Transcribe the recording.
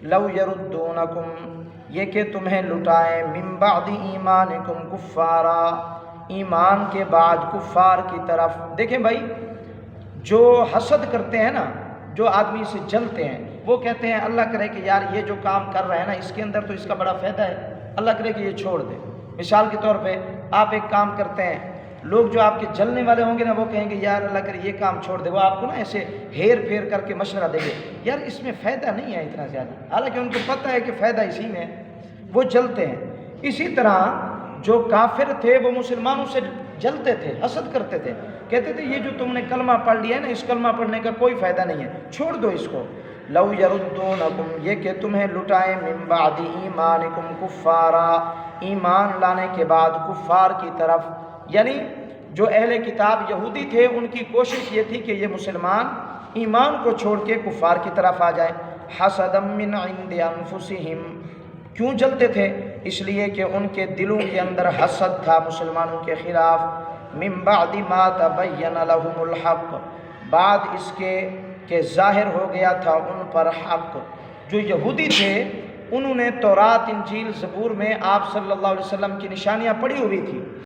لو یردونکم، یہ کہ تمہیں لٹائیں، من بعد ایمانکم کفارا، ایمان کے بعد کفار کی طرف۔ دیکھیں بھائی، جو حسد کرتے ہیں نا، جو آدمی سے جلتے ہیں، وہ کہتے ہیں اللہ کرے کہ یار یہ جو کام کر رہا ہے نا اس کے اندر تو اس کا بڑا فائدہ ہے، اللہ کرے کہ یہ چھوڑ دے۔ مثال کے طور پہ آپ ایک کام کرتے ہیں، لوگ جو آپ کے جلنے والے ہوں گے نا وہ کہیں گے یار اللہ کرے یہ کام چھوڑ دے، وہ آپ کو نا ایسے ہیر پھیر کر کے مشورہ دیں گے، یار اس میں فائدہ نہیں ہے اتنا زیادہ، حالانکہ ان کو پتہ ہے کہ فائدہ اسی میں ہے، وہ جلتے ہیں۔ اسی طرح جو کافر تھے وہ مسلمانوں سے جلتے تھے، حسد کرتے تھے، کہتے تھے یہ جو تم نے کلمہ پڑھ لیا ہے نا، اس کلمہ پڑھنے کا کوئی فائدہ نہیں ہے، چھوڑ دو اس کو۔ لو یردونکم، یہ کہ تمہیں لٹائیں، من بعد ایمانکم کفارا، ایمان لانے کے بعد کفار کی طرف، یعنی جو اہل کتاب یہودی تھے ان کی کوشش یہ تھی کہ یہ مسلمان ایمان کو چھوڑ کے کفار کی طرف آ جائیں۔ حسدا من عند انفسہم، کیوں جلتے تھے؟ اس لیے کہ ان کے دلوں کے اندر حسد تھا مسلمانوں کے خلاف۔ من بعد ما تبین لهم الحق، بعد اس کے کہ ظاہر ہو گیا تھا ان پر حق۔ جو یہودی تھے انہوں نے تورات، انجیل، زبور میں آپ صلی اللہ علیہ وسلم کی نشانیاں پڑھی ہوئی تھی،